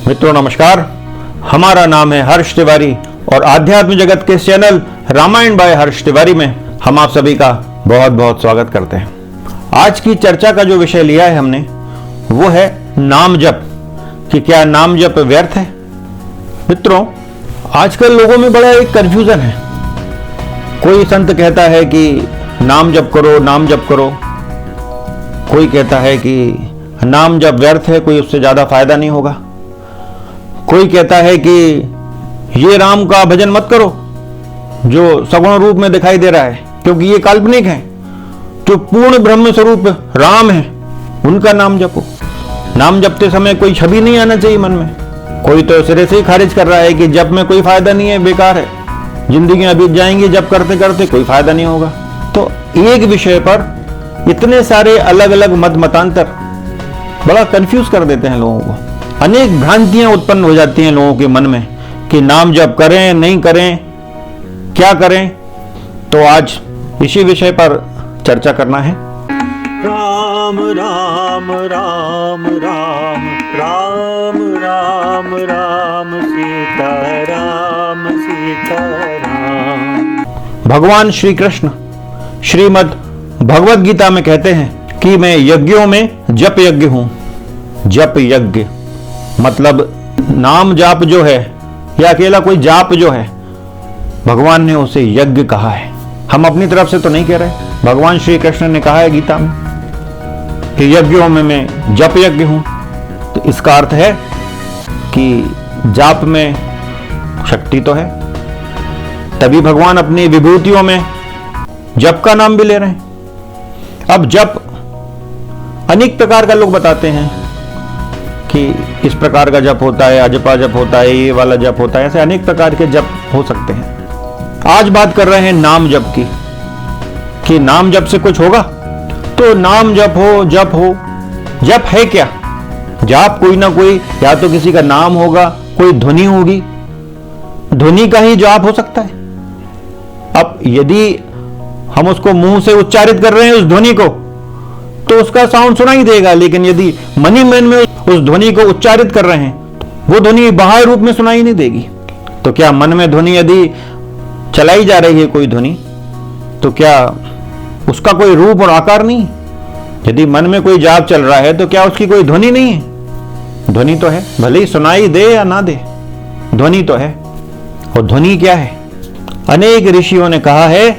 मित्रों नमस्कार, हमारा नाम है हर्ष तिवारी और आध्यात्म जगत के चैनल रामायण बाय हर्ष तिवारी में हम आप सभी का बहुत बहुत स्वागत करते हैं। आज की चर्चा का जो विषय लिया है हमने वो है नाम जप, कि क्या नाम जप व्यर्थ है। मित्रों, आजकल लोगों में बड़ा एक कंफ्यूजन है। कोई संत कहता है कि नाम जप करो, नाम जप करो। कोई कहता है कि नाम जप व्यर्थ है, कोई उससे ज्यादा फायदा नहीं होगा। कोई कहता है कि ये राम का भजन मत करो जो सगुण रूप में दिखाई दे रहा है, क्योंकि ये काल्पनिक है। जो पूर्ण ब्रह्म स्वरूप राम है उनका नाम जपो। नाम जपते समय कोई छवि नहीं आना चाहिए मन में। कोई तो सिरे से ही खारिज कर रहा है कि जप में कोई फायदा नहीं है, बेकार है, जिंदगी बीत जाएंगी जप करते करते, कोई फायदा नहीं होगा। तो एक विषय पर इतने सारे अलग अलग मत मतांतर बड़ा कंफ्यूज कर देते हैं लोगों को। अनेक भ्रांतियां उत्पन्न हो जाती हैं लोगों के मन में कि नाम जप करें नहीं करें, क्या करें। तो आज इसी विषय पर चर्चा करना है। राम राम राम राम राम राम राम सीता राम सीता राम। भगवान श्री कृष्ण श्रीमद् भगवद गीता में कहते हैं कि मैं यज्ञों में जप यज्ञ हूं। जप यज्ञ मतलब नाम जाप जो है या अकेला कोई जाप जो है, भगवान ने उसे यज्ञ कहा है। हम अपनी तरफ से तो नहीं कह रहे, भगवान श्री कृष्ण ने कहा है गीता में कि यज्ञों में मैं जप यज्ञ हूं। तो इसका अर्थ है कि जाप में शक्ति तो है, तभी भगवान अपनी विभूतियों में जप का नाम भी ले रहे हैं। अब जप अनेक प्रकार का लोग बताते हैं कि इस प्रकार का जप होता है, अजपा जप होता है, ये वाला जप होता है, ऐसे अनेक प्रकार के जप हो सकते हैं। आज बात कर रहे हैं नाम जप की, कि नाम जप से कुछ होगा। तो नाम जप हो, जप हो, जप है क्या? जाप कोई ना कोई, या तो किसी का नाम होगा, कोई ध्वनि होगी, ध्वनि का ही जाप हो सकता है। अब यदि हम उसको मुंह से उच्चारित कर रहे हैं उस ध्वनि को, तो उसका साउंड सुनाई देगा, लेकिन यदि मन ही मन में उस ध्वनि को उच्चारित कर रहे हैं वो ध्वनि बाह्य रूप में सुनाई नहीं देगी। तो क्या मन में ध्वनि यदि चलाई जा रही है कोई ध्वनि, तो क्या उसका कोई रूप और आकार नहीं? यदि मन में कोई जाप चल रहा है तो क्या उसकी कोई ध्वनि नहीं है? ध्वनि तो है, भले ही सुनाई दे या ना दे, ध्वनि तो है। और ध्वनि क्या है? अनेक ऋषियों ने कहा है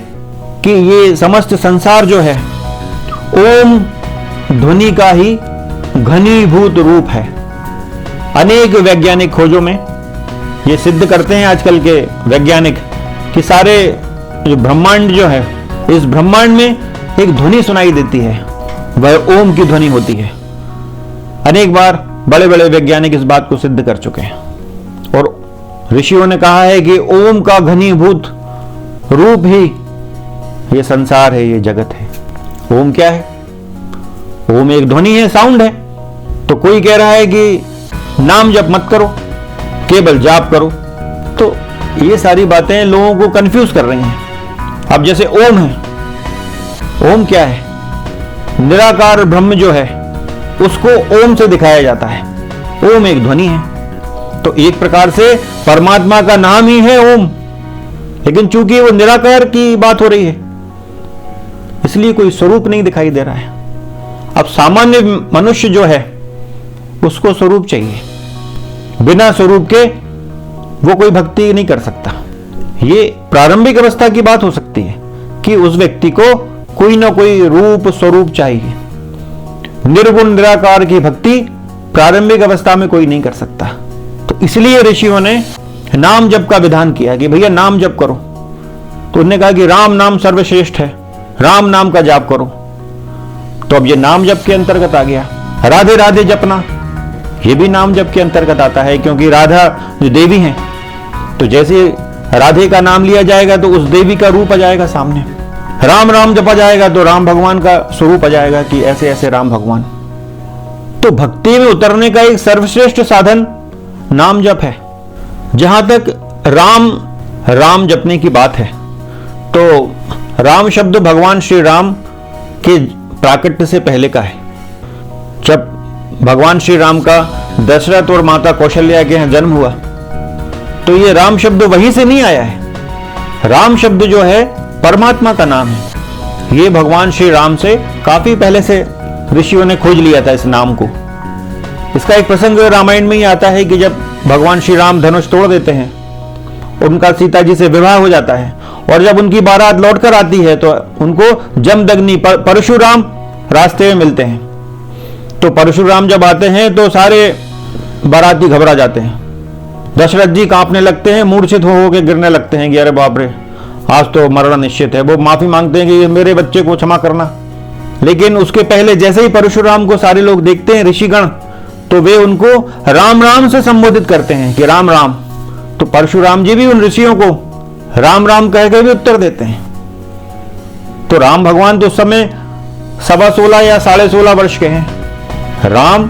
कि ये समस्त संसार जो है ओम ध्वनि का ही घनीभूत रूप है। अनेक वैज्ञानिक खोजों में ये सिद्ध करते हैं आजकल के वैज्ञानिक कि सारे जो ब्रह्मांड जो है, इस ब्रह्मांड में एक ध्वनि सुनाई देती है, वह ओम की ध्वनि होती है। अनेक बार बड़े बड़े वैज्ञानिक इस बात को सिद्ध कर चुके हैं। और ऋषियों ने कहा है कि ओम का घनीभूत रूप ही ये संसार है, ये जगत है। ओम क्या है? ओम एक ध्वनि है, साउंड है। तो कोई कह रहा है कि नाम जप मत करो, केवल जाप करो। तो ये सारी बातें लोगों को कंफ्यूज कर रही हैं। अब जैसे ओम है, ओम क्या है? निराकार ब्रह्म जो है उसको ओम से दिखाया जाता है। ओम एक ध्वनि है, तो एक प्रकार से परमात्मा का नाम ही है ओम, लेकिन चूंकि वो निराकार की बात हो रही है इसलिए कोई स्वरूप नहीं दिखाई दे रहा है। अब सामान्य मनुष्य जो है उसको स्वरूप चाहिए, बिना स्वरूप के वो कोई भक्ति नहीं कर सकता। ये प्रारंभिक अवस्था की बात हो सकती है कि उस व्यक्ति को कोई ना कोई रूप स्वरूप चाहिए। निर्गुण निराकार की भक्ति प्रारंभिक अवस्था में कोई नहीं कर सकता। तो इसलिए ऋषियों ने नाम जप का विधान किया कि भैया नाम जप करो। तो उन्होंने कहा कि राम नाम सर्वश्रेष्ठ है, राम नाम का जाप करो। तो अब ये नाम जप के अंतर्गत आ गया। राधे राधे जपना, ये भी नाम जप के अंतर्गत आता है, क्योंकि राधा जो देवी हैं, तो जैसे राधे का नाम लिया जाएगा तो उस देवी का रूप आ जाएगा सामने। राम राम जपा जाएगा तो राम भगवान का स्वरूप आ जाएगा कि ऐसे ऐसे राम भगवान। तो भक्ति में उतरने का एक सर्वश्रेष्ठ साधन नाम जप है। जहां तक राम जपने की बात है, तो राम शब्द भगवान श्री राम के प्राकट्य से पहले का है। जब भगवान श्री राम का दशरथ और माता कौशल्या के यहाँ जन्म हुआ, तो ये राम शब्द वहीं से नहीं आया है। राम शब्द जो है परमात्मा का नाम है। ये भगवान श्री राम से काफी पहले से ऋषियों ने खोज लिया था इस नाम को। इसका एक प्रसंग रामायण में ही आता है कि जब भगवान श्री राम धनुष तोड़ देते हैं, उनका सीता जी से विवाह हो जाता है, और जब उनकी बारात लौट कर आती है तो उनको जमदग्नि परशुराम रास्ते में मिलते हैं। तो परशुराम जब आते हैं तो सारे बाराती घबरा जाते हैं। दशरथ जी कांपने लगते हैं, मूर्छित हो के गिरने लगते हैं कि अरे बाप रे, आज तो मरना निश्चित है। वो माफी मांगते हैं कि मेरे बच्चे को क्षमा करना। लेकिन उसके पहले जैसे ही परशुराम को सारे लोग देखते हैं, ऋषिगण, तो वे उनको राम राम से संबोधित करते हैं कि राम राम। तो परशुराम जी भी उन ऋषियों को राम राम कह के भी उत्तर देते हैं। तो राम भगवान तो उस समय 16.25 या 16.5 वर्ष के हैं। राम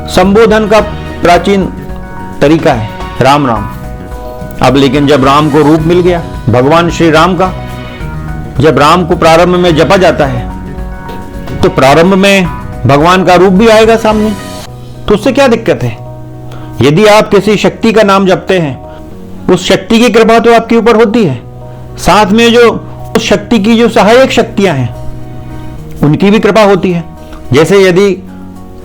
संबोधन का प्राचीन तरीका है, राम राम। अब लेकिन जब राम को रूप मिल गया भगवान श्री राम का, जब राम को प्रारंभ में जपा जाता है तो प्रारंभ में भगवान का रूप भी आएगा सामने, तो उससे क्या दिक्कत है? यदि आप किसी शक्ति का नाम जपते हैं, उस शक्ति की कृपा तो आपके ऊपर होती है, साथ में जो उस शक्ति की जो सहायक शक्तियां हैं उनकी भी कृपा होती है। जैसे यदि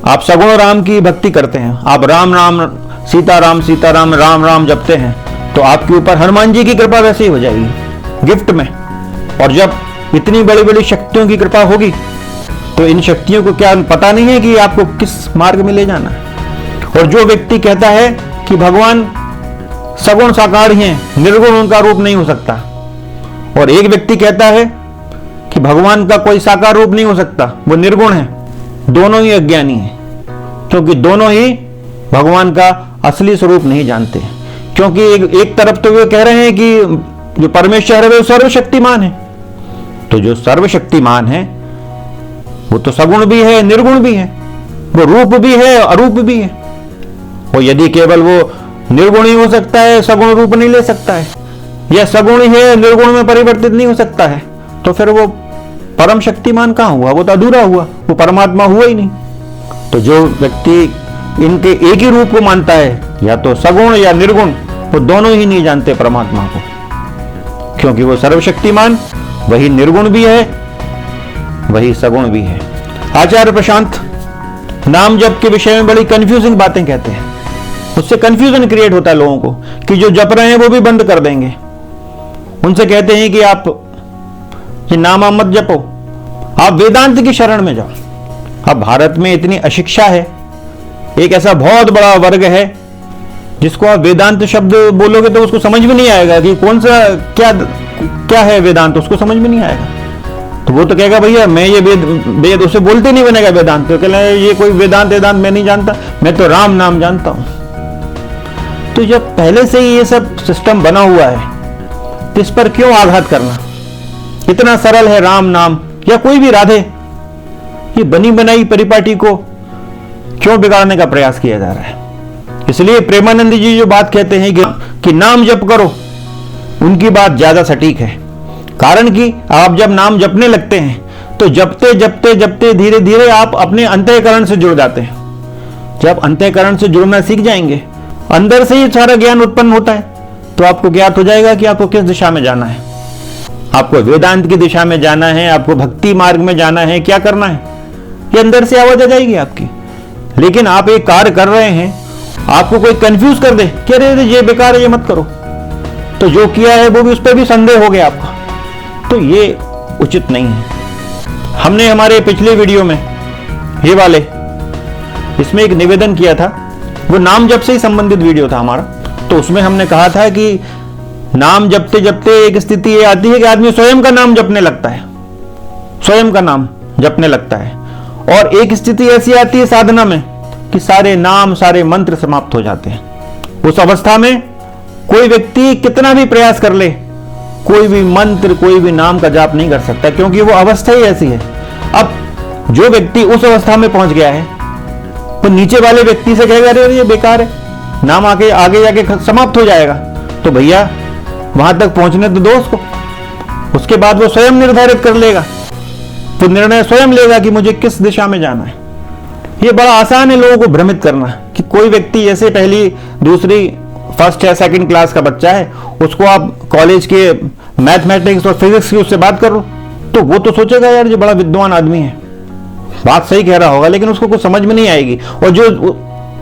आप सगुण राम की भक्ति करते हैं, आप राम राम सीताराम राम राम जपते हैं, तो आपके ऊपर हनुमान जी की कृपा वैसे ही हो जाएगी गिफ्ट में। और जब इतनी बड़ी बड़ी शक्तियों की कृपा होगी तो इन शक्तियों को क्या पता नहीं है कि आपको किस मार्ग में ले जाना है। और जो व्यक्ति कहता है कि भगवान सगुण साकार ही हैं, निर्गुण उनका रूप नहीं हो सकता, और एक व्यक्ति कहता है कि भगवान का कोई साकार रूप नहीं हो सकता, वो निर्गुण है, दोनों ही अज्ञानी हैं, क्योंकि दोनों ही भगवान का असली स्वरूप नहीं जानते। क्योंकि एक तरफ तो वे कह रहे हैं कि जो परमेश्वर है वो सर्वशक्तिमान है, तो जो सर्वशक्तिमान है वो तो सगुण भी है, निर्गुण भी है, वो रूप भी है, अरूप भी है। और यदि केवल वो निर्गुण ही हो सकता है, सगुण रूप नहीं ले सकता है, या सगुण ही है, निर्गुण में परिवर्तित नहीं हो सकता है, तो फिर वो परम शक्तिमान कहां हुआ? वो तो अधूरा हुआ, वो परमात्मा हुआ ही नहीं। तो जो व्यक्ति इनके एक ही रूप को मानता है, या तो सगुण या निर्गुण, वो दोनों ही नहीं जानते परमात्मा को, क्योंकि वो सर्वशक्तिमान वही निर्गुण भी है, वही सगुण भी है। आचार्य प्रशांत नाम जप के विषय में बड़ी कंफ्यूजिंग बातें कहते हैं। उससे कंफ्यूजन क्रिएट होता है लोगों को कि जो जप रहे हैं वो भी बंद कर देंगे। उनसे कहते हैं कि आप ये नाम मत जपो, आप वेदांत की शरण में जाओ। अब भारत में इतनी अशिक्षा है, एक ऐसा बहुत बड़ा वर्ग है जिसको आप वेदांत शब्द बोलोगे तो उसको समझ में नहीं आएगा कि कौन सा क्या है वेदांत, उसको समझ में नहीं आएगा। तो वो तो कहेगा भैया मैं ये वेद उसे बोलते नहीं बनेगा वेदांत, तो कहना ये कोई वेदांत मैं नहीं जानता, मैं तो राम नाम जानता हूं। तो जब पहले से ही ये सब सिस्टम बना हुआ है तो इस पर क्यों आघात करना? इतना सरल है राम नाम या कोई भी राधे, ये बनी बनाई परिपाटी को क्यों बिगाड़ने का प्रयास किया जा रहा है? इसलिए प्रेमानंद जी जो बात कहते हैं कि नाम जप करो, उनकी बात ज्यादा सटीक है। कारण कि आप जब नाम जपने लगते हैं तो जपते जपते जपते धीरे धीरे आप अपने अंतःकरण से जुड़ जाते हैं। जब अंतःकरण से जुड़ना सीख जाएंगे, अंदर से ही सारा ज्ञान उत्पन्न होता है, तो आपको ज्ञात हो जाएगा कि आपको किस दिशा में जाना है। आपको वेदांत की दिशा में जाना है, आपको भक्ति मार्ग में जाना है, क्या करना है, ये अंदर से आवाज आ जाएगी आपकी। लेकिन आप एक कार्य कर रहे हैं, आपको कोई कंफ्यूज कर दे कि अरे ये बेकार है, ये मत करो, तो जो किया है वो भी, उस पर भी संदेह हो गया आपका, तो ये उचित नहीं है। हमने हमारे पिछले वीडियो में ये वाले इसमें एक निवेदन किया था, वो नाम जप से ही संबंधित वीडियो था हमारा। तो उसमें हमने कहा था कि नाम जपते जपते एक स्थिति ये आती है कि आदमी स्वयं का नाम जपने लगता है, स्वयं का नाम जपने लगता है। और एक स्थिति ऐसी आती है साधना में कि सारे नाम सारे मंत्र समाप्त हो जाते हैं। उस अवस्था में कोई व्यक्ति कितना भी प्रयास कर ले, कोई भी मंत्र कोई भी नाम का जाप नहीं कर सकता, क्योंकि वो अवस्था ही ऐसी है। अब जो व्यक्ति उस अवस्था में पहुंच गया है वो नीचे वाले व्यक्ति से कहेगा अरे ये बेकार है, नाम आगे जाके समाप्त हो जाएगा, तो भैया वहां तक पहुंचने तो दो उसको। उसके बाद वो स्वयं निर्धारित कर लेगा, वो निर्णय स्वयं लेगा कि मुझे किस दिशा में जाना है। ये बड़ा आसान है लोगों को भ्रमित करना कि कोई व्यक्ति जैसे पहली दूसरी फर्स्ट या सेकंड क्लास का बच्चा है, उसको आप कॉलेज के मैथमेटिक्स और फिजिक्स की उससे बात करो तो वो तो सोचेगा यार जो बड़ा विद्वान आदमी है, बात सही कह रहा होगा, लेकिन उसको कुछ समझ में नहीं आएगी और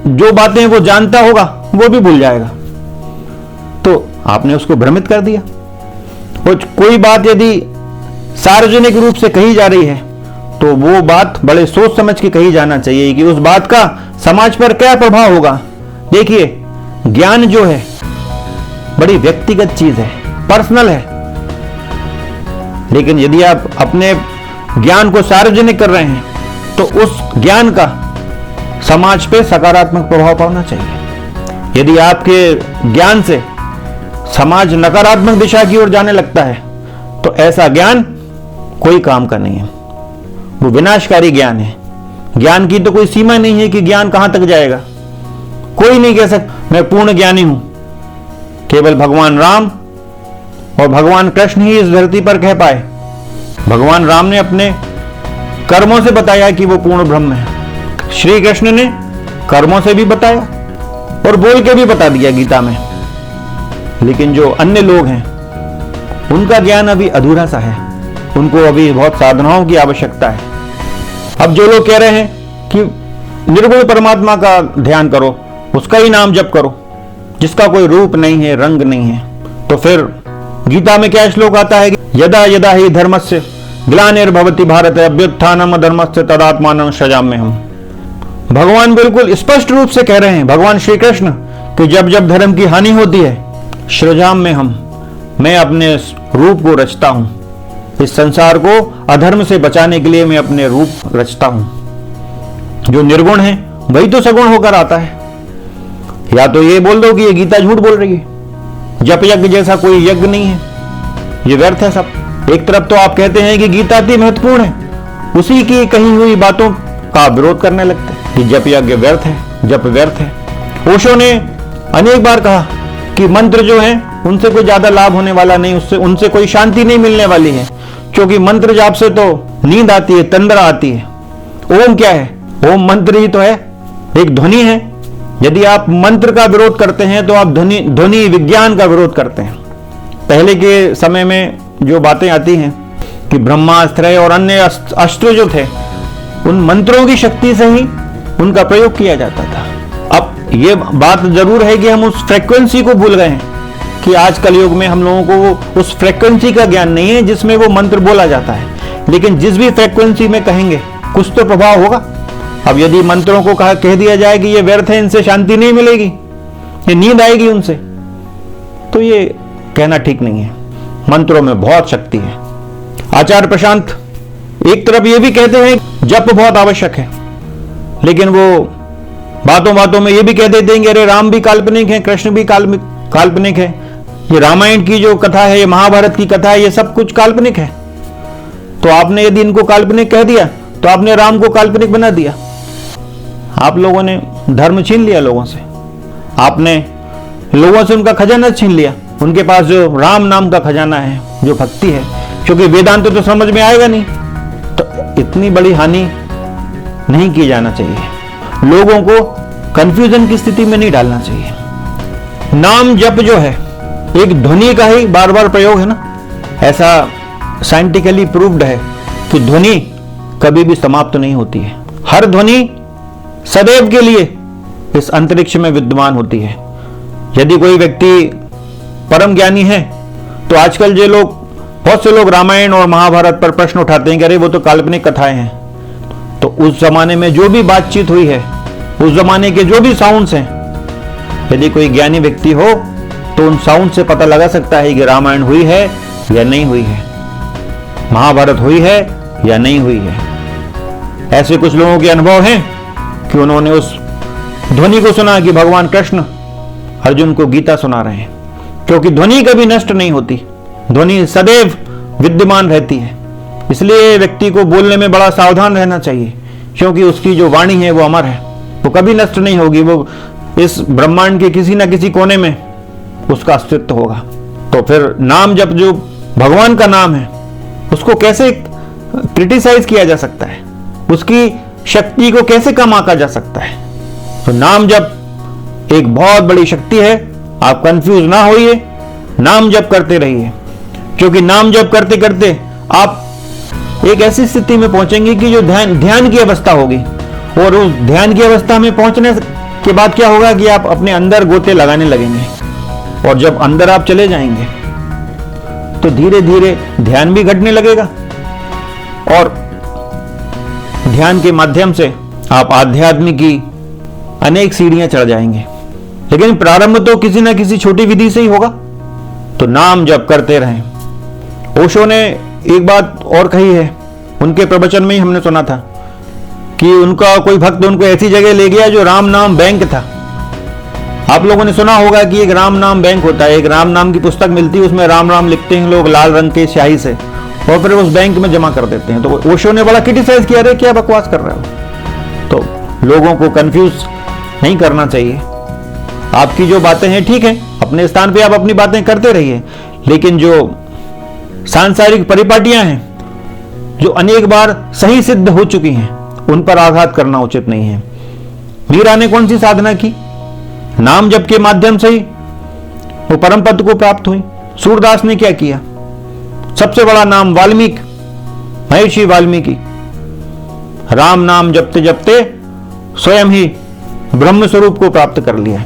जो बातें वो जानता होगा वो भी भूल जाएगा। तो आपने उसको भ्रमित कर दिया। और कोई बात यदि सार्वजनिक रूप से कही जा रही है तो वो बात बड़े सोच समझ के कही जाना चाहिए कि उस बात का समाज पर क्या प्रभाव होगा। देखिए, ज्ञान जो है बड़ी व्यक्तिगत चीज है, पर्सनल है, लेकिन यदि आप अपने ज्ञान को सार्वजनिक कर रहे हैं तो उस ज्ञान का समाज पे सकारात्मक प्रभाव पड़ना चाहिए। यदि आपके ज्ञान से समाज नकारात्मक दिशा की ओर जाने लगता है तो ऐसा ज्ञान कोई काम का नहीं है, वो विनाशकारी ज्ञान है। ज्ञान की तो कोई सीमा नहीं है कि ज्ञान कहां तक जाएगा। कोई नहीं कह सकता मैं पूर्ण ज्ञानी हूं, केवल भगवान राम और भगवान कृष्ण ही इस धरती पर कह पाए। भगवान राम ने अपने कर्मों से बताया कि वो पूर्ण ब्रह्म है, श्री कृष्ण ने कर्मों से भी बताया और बोल के भी बता दिया गीता में। लेकिन जो अन्य लोग हैं उनका ज्ञान अभी अधूरा सा है, उनको अभी बहुत साधनाओं की आवश्यकता है। अब जो लोग कह रहे हैं कि निर्गुण परमात्मा का ध्यान करो, उसका ही नाम जप करो, जिसका कोई रूप नहीं है, रंग नहीं है, तो फिर गीता में क्या श्लोक आता है कि यदा यदा ही धर्मस्य ग्लानिर्भवति भारत अभ्युत्थानम अधर्मस्य तदात्मानं सृजाम्यहम्। भगवान बिल्कुल स्पष्ट रूप से कह रहे हैं, भगवान श्री कृष्ण, कि जब जब धर्म की हानि होती है सृजाम्यहम्, मैं अपने रूप को रचता हूं, इस संसार को अधर्म से बचाने के लिए मैं अपने रूप रचता हूं। जो निर्गुण है वही तो सगुण होकर आता है। या तो ये बोल दो कि ये गीता झूठ बोल रही है, जप यज्ञ जैसा कोई यज्ञ नहीं है, ये व्यर्थ है सब। एक तरफ तो आप कहते हैं कि गीता अति महत्वपूर्ण है, उसी की कही हुई बातों का विरोध करने लगते हैं कि जप यज्ञ व्यर्थ है, जप व्यर्थ है। ओशो ने अनेक बार कहा कि मंत्र जो है उनसे कोई ज्यादा लाभ होने वाला नहीं, उनसे कोई शांति नहीं मिलने वाली है, क्योंकि मंत्र जाप से तो नींद आती है, तंद्रा आती है। ओम क्या है? ओम मंत्र ही तो है, एक ध्वनि है। यदि आप मंत्र का विरोध करते हैं तो आप ध्वनि विज्ञान का विरोध करते हैं। पहले के समय में जो बातें आती हैं कि ब्रह्मास्त्र और अन्य अस्त्र जो थे उन मंत्रों की शक्ति से ही उनका प्रयोग किया जाता था। अब ये बात जरूर है कि हम उस फ्रीक्वेंसी को भूल गए हैं कि आज कलयुग में हम लोगों को उस फ्रीक्वेंसी का ज्ञान नहीं है जिसमें वो मंत्र बोला जाता है। लेकिन जिस भी फ्रीक्वेंसी में कहेंगे कुछ तो प्रभाव होगा। अब यदि मंत्रों को कह दिया जाए कि ये व्यर्थ है, इनसे शांति नहीं मिलेगी, ये नींद आएगी उनसे, तो ये कहना ठीक नहीं है। मंत्रों में बहुत शक्ति है। आचार्य प्रशांत एक तरफ ये भी कहते हैं जप बहुत आवश्यक है, लेकिन वो बातों बातों में ये भी कह देते हैं कि अरे राम भी काल्पनिक है, कृष्ण भी काल्पनिक है, ये रामायण की जो कथा है, ये महाभारत की कथा है, ये सब कुछ काल्पनिक है। तो आपने यदि इनको काल्पनिक कह दिया तो आपने राम को काल्पनिक बना दिया। आप लोगों ने धर्म छीन लिया लोगों से, आपने लोगों से उनका खजाना छीन लिया। उनके पास जो राम नाम का खजाना है, जो भक्ति है, क्योंकि वेदांत तो समझ में आएगा नहीं, तो इतनी बड़ी हानि नहीं की जाना चाहिए। लोगों को कंफ्यूजन की स्थिति में नहीं डालना चाहिए। नाम जप जो है एक ध्वनि का ही बार बार प्रयोग है ना, ऐसा साइंटिफिकली प्रूव्ड है कि ध्वनि कभी भी समाप्त नहीं होती है। हर ध्वनि सदैव के लिए इस अंतरिक्ष में विद्यमान होती है। यदि कोई व्यक्ति परम ज्ञानी है तो आजकल जो लोग, बहुत से लोग रामायण और महाभारत पर प्रश्न उठाते हैं कि अरे वो तो काल्पनिक कथाएं हैं। तो उस जमाने में जो भी बातचीत हुई है, उस जमाने के जो भी साउंड्स हैं, यदि कोई ज्ञानी व्यक्ति हो तो उन साउंड से पता लगा सकता है कि रामायण हुई है या नहीं हुई है, महाभारत हुई है या नहीं हुई है। ऐसे कुछ लोगों के अनुभव हैं कि उन्होंने उस ध्वनि को सुना कि भगवान कृष्ण अर्जुन को गीता सुना रहे हैं, क्योंकि ध्वनि कभी नष्ट नहीं होती, ध्वनि सदैव विद्यमान रहती है। इसलिए व्यक्ति को बोलने में बड़ा सावधान रहना चाहिए, क्योंकि उसकी जो वाणी है वो अमर है, वो कभी नष्ट नहीं होगी, वो इस ब्रह्मांड के किसी न किसी कोने में उसका अस्तित्व होगा। तो फिर नाम जप जो भगवान का नाम है उसको कैसे क्रिटिसाइज किया जा सकता है? उसकी शक्ति को कैसे कम आंका जा सकता है। तो नाम जप एक बहुत बड़ी शक्ति है। आप कंफ्यूज ना होइए, नाम जप करते रहिए, क्योंकि नाम जप करते करते आप एक ऐसी स्थिति में पहुंचेंगे कि जो ध्यान की अवस्था होगी, और उस ध्यान की अवस्था में पहुंचने के बाद क्या होगा कि आप अपने अंदर गोते लगाने लगेंगे, और जब अंदर आप चले जाएंगे तो धीरे धीरे ध्यान भी घटने लगेगा, और ध्यान के माध्यम से आप आध्यात्म की अनेक सीढ़ियां चढ़ जाएंगे। लेकिन प्रारंभ तो किसी ना किसी छोटी विधि से ही होगा। तो नाम जप करते रहें। ओशो ने एक बात और कही है, उनके प्रवचन में ही हमने सुना था कि उनका कोई भक्त उनको ऐसी जगह ले गया जो राम नाम बैंक था। आप लोगों ने सुना होगा कि एक राम नाम बैंक होता है, एक राम नाम की पुस्तक मिलती है, उसमें राम राम लिखते हैं लोग लाल रंग के स्याही से, और फिर उस बैंक में जमा कर देते हैं। तो ओशो ने बड़ा क्रिटिसाइज किया, अरे क्या बकवास कर रहे हो। तो लोगों को कंफ्यूज नहीं करना चाहिए। आपकी जो बातें हैं ठीक है, अपने स्थान पे आप अपनी बातें करते रहिए, लेकिन जो सांसारिक परिपाटियां हैं जो अनेक बार सही सिद्ध हो चुकी हैं, उन पर आघात करना उचित नहीं है। मीरा ने कौन सी साधना की? नाम जप के माध्यम से ही वो परम पद को प्राप्त हुई। सूरदास ने क्या किया? सबसे बड़ा नाम वाल्मीकि, महर्षि वाल्मीकि राम नाम जपते जपते स्वयं ही ब्रह्म स्वरूप को प्राप्त कर लिया।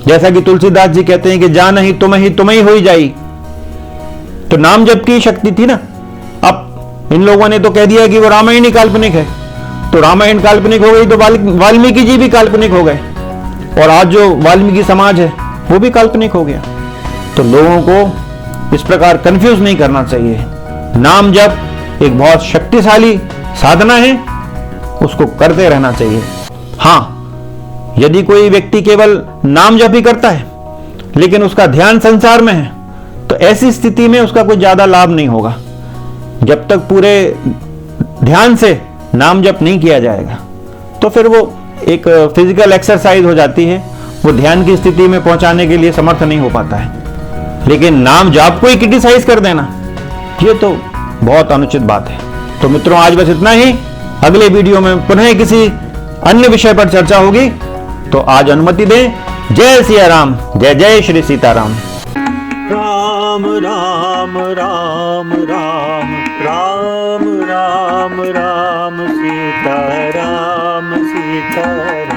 जैसा कि तुलसीदास जी कहते हैं कि जान ही तुम ही हो जाई। तो नाम जप की शक्ति थी ना। अब इन लोगों ने तो कह दिया कि वो रामायण ही काल्पनिक है, तो रामायण काल्पनिक हो गई तो वाल्मीकि जी भी काल्पनिक हो गए, और आज जो वाल्मीकि समाज है वो भी काल्पनिक हो गया। तो लोगों को इस प्रकार कंफ्यूज नहीं करना चाहिए। नाम जप एक बहुत शक्तिशाली साधना है, उसको करते रहना चाहिए। हाँ, यदि कोई व्यक्ति केवल नाम जप ही करता है लेकिन उसका ध्यान संसार में है, तो ऐसी स्थिति में उसका कोई ज्यादा लाभ नहीं होगा। जब तक पूरे ध्यान से नाम जप नहीं किया जाएगा तो फिर वो एक फिजिकल एक्सरसाइज हो जाती है, वो ध्यान की स्थिति में पहुंचाने के लिए समर्थ नहीं हो पाता है। लेकिन नाम जाप को ही क्रिटिसाइज कर देना, ये तो बहुत अनुचित बात है। तो मित्रों, आज बस इतना ही। अगले वीडियो में पुनः किसी अन्य विषय पर चर्चा होगी, तो आज अनुमति दें। जय सिया राम, जय जय श्री सीताराम। राम राम राम राम राम राम राम सीता राम सीता।